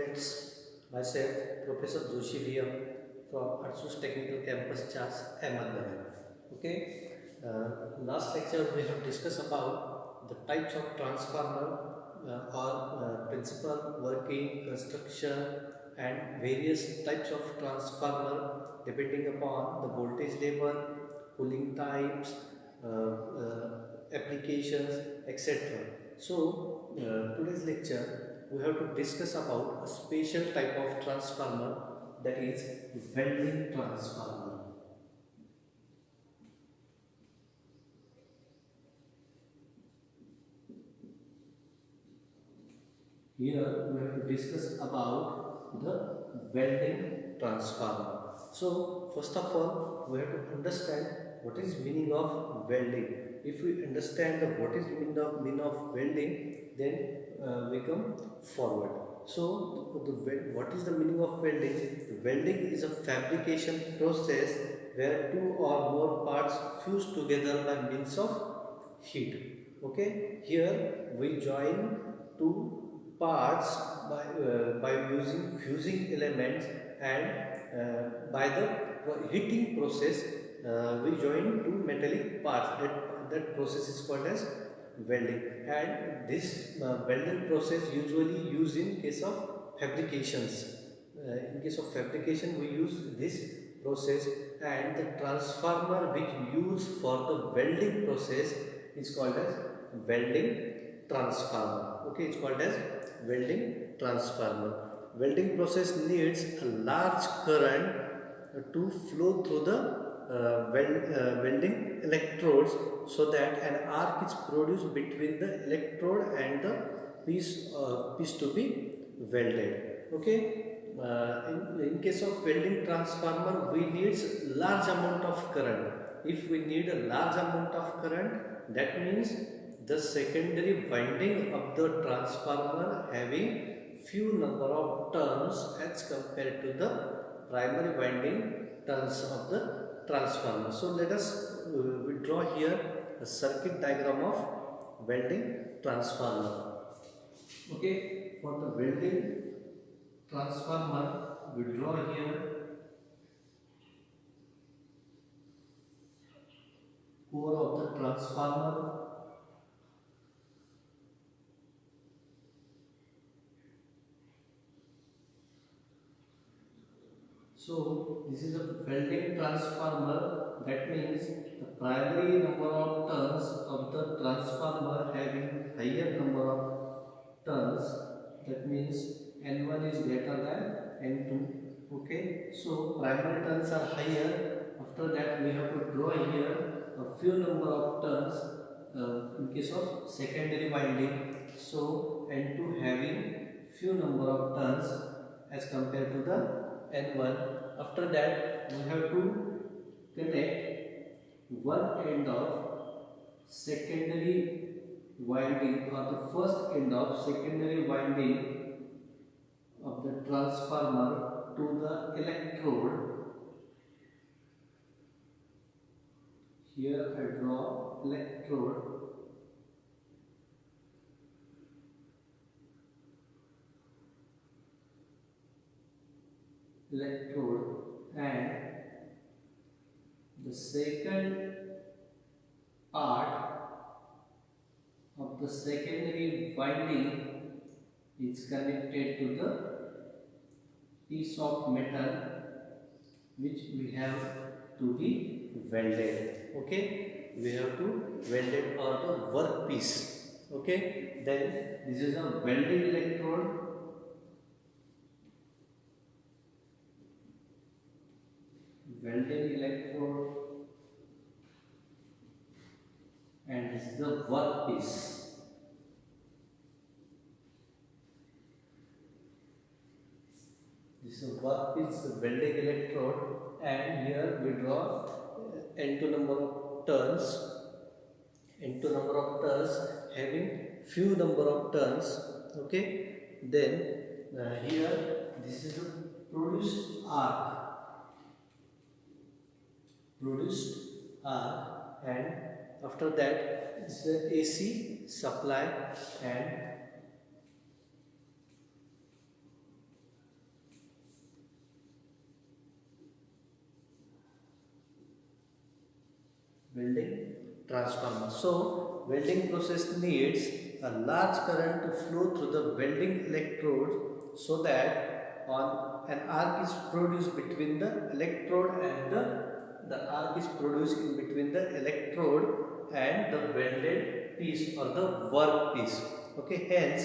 students, myself Professor Joshi VM from ArtSUS Technical Campus CHAS, Ahmedabad. Okay, last lecture we have discussed about the types of transformer or principal working, construction and various types of transformer depending upon the voltage level, cooling types, applications, etc. So today's lecture we have to discuss about a special type of transformer, that is welding transformer. Here we have to discuss about the welding transformer. So first of all we have to understand what is meaning of welding. If we understand what is meaning of welding, then we come forward. So what is the meaning of welding? Welding is a fabrication process where two or more parts fuse together by means of heat. Okay, here we join two parts by using fusing elements, and by the heating process we join two metallic parts. That process is called as welding, and this welding process usually used in case of fabrications. In case of fabrication we use this process, and the transformer which used for the welding process is called as welding transformer. Okay, it's called as welding transformer. Welding process needs a large current to flow through the welding electrodes, so that an arc is produced between the electrode and the piece to be welded. Okay. In case of welding transformer we need large amount of current. If we need a large amount of current, that means the secondary winding of the transformer having few number of turns as compared to the primary winding turns of the transformer. So let us we draw here a circuit diagram of welding transformer. Okay, for the welding transformer we draw here core of the transformer. So this is a welding transformer. That means the primary number of turns of the transformer having higher number of turns. That means N1 is greater than N2. Okay. So primary turns are higher. After that we have to draw here a few number of turns in case of secondary winding. So N2 having few number of turns as compared to the N1. After that we have to connect one end of secondary winding, or the first end of secondary winding of the transformer to the electrode. Here I draw electrode. And the second part of the secondary winding is connected to the piece of metal which we have to be welded. Okay, we have to weld it on the workpiece. Okay, then this is a welding electrode. Welding electrode, and this is the workpiece. This is a workpiece, the welding electrode, and here we draw N2 number of turns. N2 number of turns having few number of turns. Okay, then here this is the produced arc. And after that is the AC supply, and transformer. So welding process needs a large current to flow through the welding electrode so that on an arc is produced between the electrode and the arc is produced in between the electrode and the welded piece or the work piece. Okay, hence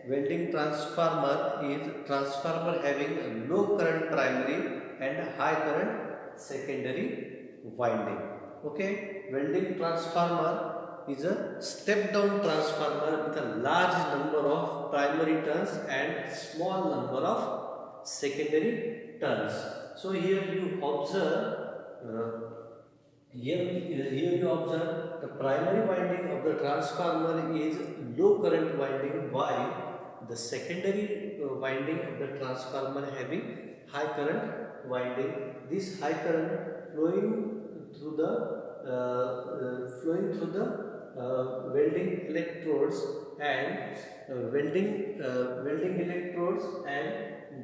welding transformer is transformer having a low current primary and high current secondary winding. Okay, welding transformer is a step down transformer with a large number of primary turns and small number of secondary turns. So here you observe here you observe the primary winding of the transformer is low current winding, while the secondary winding of the transformer having high current winding. This high current flowing through the welding electrodes and welding electrodes and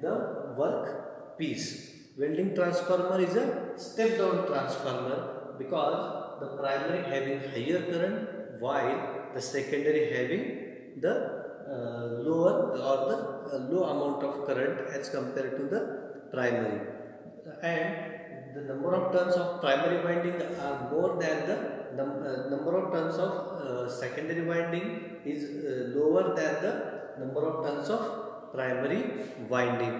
the work piece. Welding transformer is a step down transformer because the primary having higher current while the secondary having the lower or the low amount of current as compared to the primary, and the number of turns of primary winding are more than the number of turns of secondary winding is lower than the number of turns of primary winding.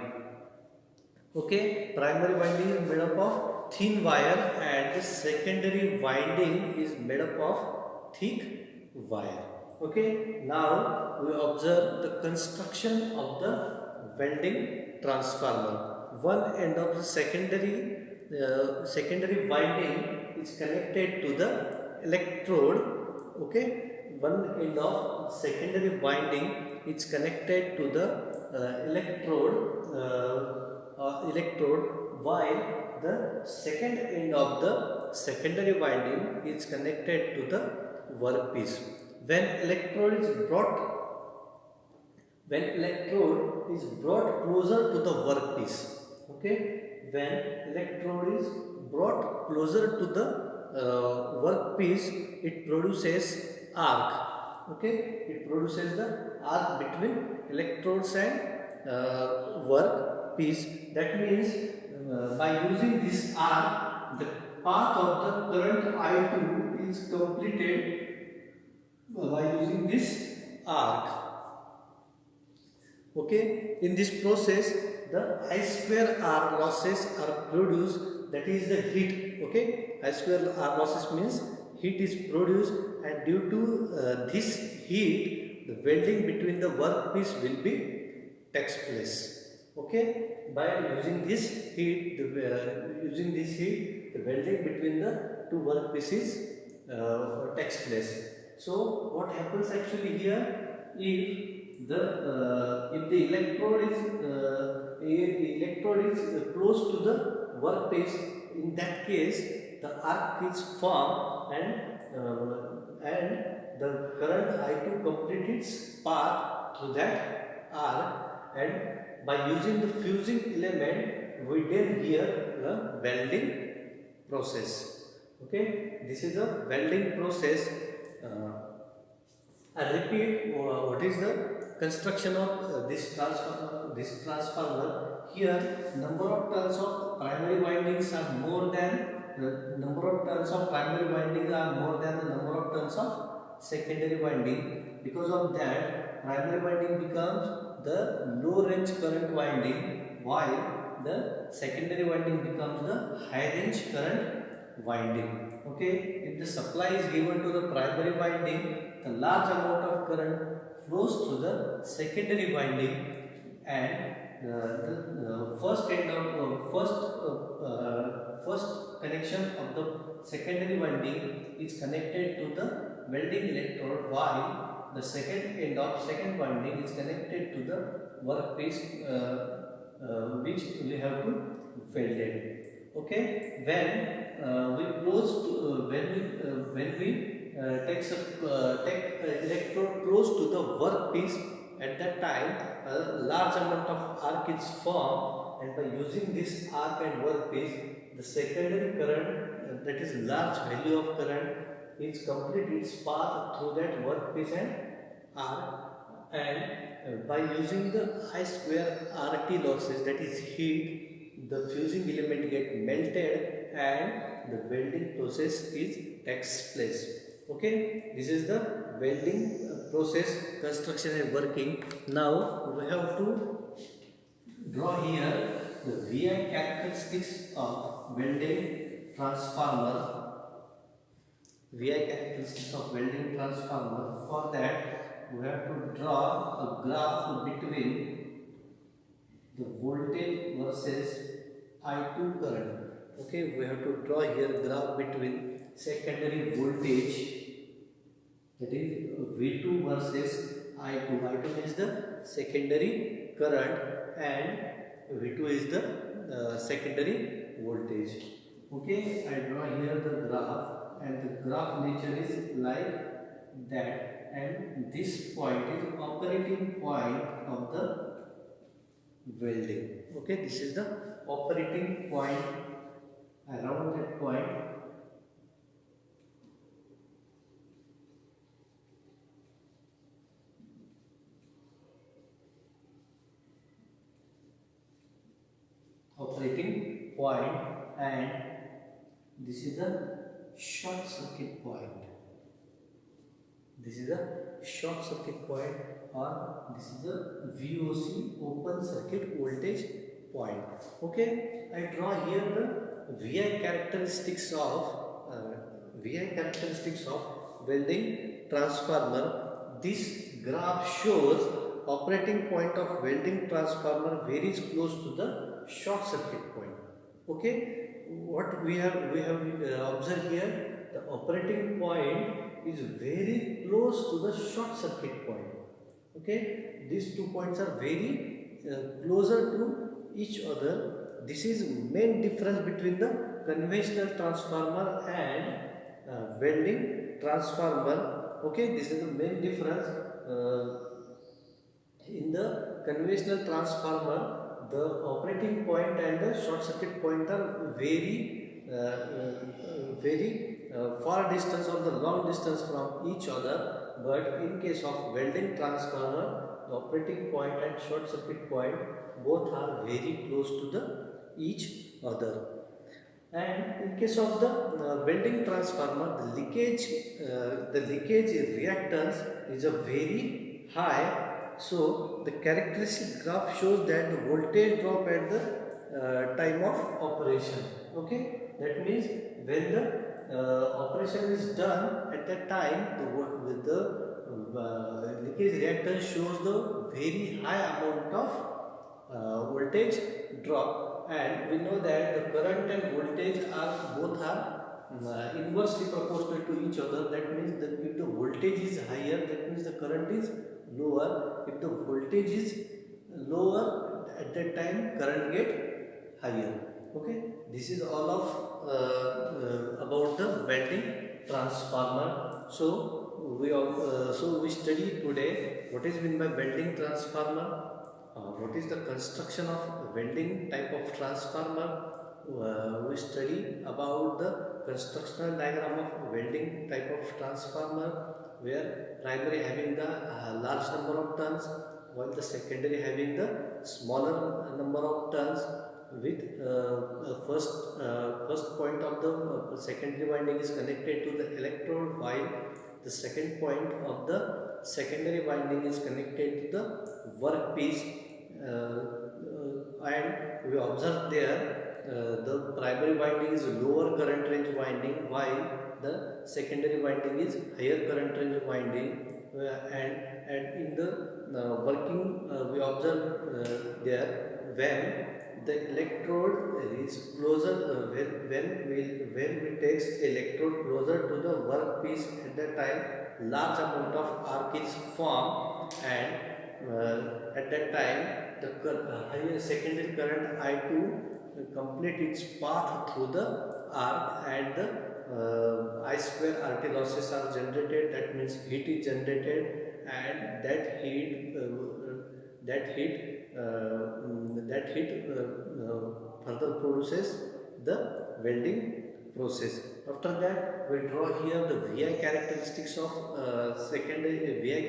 Okay, primary winding is made up of thin wire and the secondary winding is made up of thick wire. Okay, now we observe the construction of the welding transformer. One end of the secondary winding is connected to the electrode. Okay, one end of secondary winding is connected to the electrode, while the second end of the secondary winding is connected to the workpiece. When electrode is brought closer to the workpiece, okay, when electrode is brought closer to the workpiece, it produces arc. Okay, it produces the arc between electrodes and workpiece. That means by using this arc, the path of the current I2 is completed by using this arc. Okay, in this process the I square R losses are produced, that is the heat. Okay, I square R losses means heat is produced, and due to this heat the welding between the workpiece will be takes place. Okay, by using this heat the welding between the two workpieces takes place. So what happens actually here, if the electrode is close to the workpiece, in that case the arc is formed and the current I2 completes its path through that arc, and by using the fusing element we then hear the welding process. Okay, this is a welding process. I repeat, what is the construction of this transformer. Here number of turns of primary windings are more than the number of turns of secondary winding. Because of that, primary winding becomes the low range current winding, while the secondary winding becomes the high range current winding. Okay, if the supply is given to the primary winding, the large amount of current flows through the secondary winding, and the first connection of the secondary winding is connected to the welding electrode, while the second end of second winding is connected to the workpiece which we have to weld it. Okay, when we take electrode close to the workpiece, at that time a large amount of arc is formed, and by using this arc and workpiece, the secondary current, that is large value of current, is complete its path through that workpiece and arc, and by using the I square RT losses, that is heat, the fusing element get melted and the welding process is takes place. Okay, this is the welding process, construction and working. Now we have to draw here the VI characteristics of welding transformer. VI characteristics of welding transformer. For that, we have to draw a graph between the voltage versus I2 current. Okay, we have to draw here graph between secondary voltage, that is V2 versus I2. I2 is the secondary current and V2 is the secondary voltage. Okay, I draw here the graph, and the graph nature is like that, and this point is operating point of the welding. Okay, this is the operating point. Around that point, operating point, and this is the short circuit point. This is the short circuit point, or this is the VOC, open circuit voltage point. Okay, I draw here the VI characteristics of welding transformer. This graph shows operating point of welding transformer varies close to the short circuit point. Okay, what we have observed here, the operating point is very close to the short circuit point. Okay, these two points are very closer to each other. This is main difference between the conventional transformer and welding transformer. Okay, this is the main difference. In the conventional transformer, the operating point and the short circuit point are very far distance or the long distance from each other, but in case of welding transformer, the operating point and short circuit point both are very close to the each other. And in case of the welding transformer, the leakage reactance is a very high. So the characteristic graph shows that the voltage drop at the time of operation. Okay, that means when the operation is done, at that time the leakage reactance shows the very high amount of voltage drop, and we know that the current and voltage are both inversely proportional to each other. That means that if the voltage is higher, that means the current is lower. If the voltage is lower, at that time current get higher. Okay, this is all of about the welding transformer. So we study today what is meant by welding transformer, what is the construction of welding type of transformer. We study about the construction diagram of welding type of transformer, where primary having the large number of turns, while the secondary having the smaller number of turns, with first point of the secondary winding is connected to the electrode, while the second point of the secondary winding is connected to the workpiece. And we observe there the primary winding is lower current range winding, while the secondary winding is higher current range winding. And in the working, we observe there when the electrode is closer, when we takes electrode closer to the workpiece, at that time large amount of arc is formed, and at that time the higher secondary current I2 complete its path through the arc, and the I square RT losses are generated. That means heat is generated, and that heat further produces the welding process. After that, we draw here the VI characteristics of VI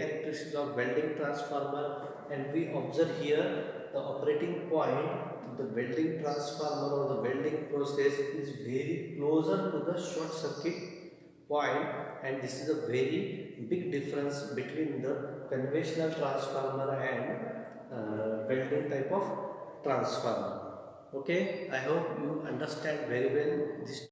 characteristics of welding transformer, and we observe here the operating point. The welding transformer or the welding process is very closer to the short circuit point, and this is a very big difference between the conventional transformer and welding type of transformer. Okay, I hope you understand very well this.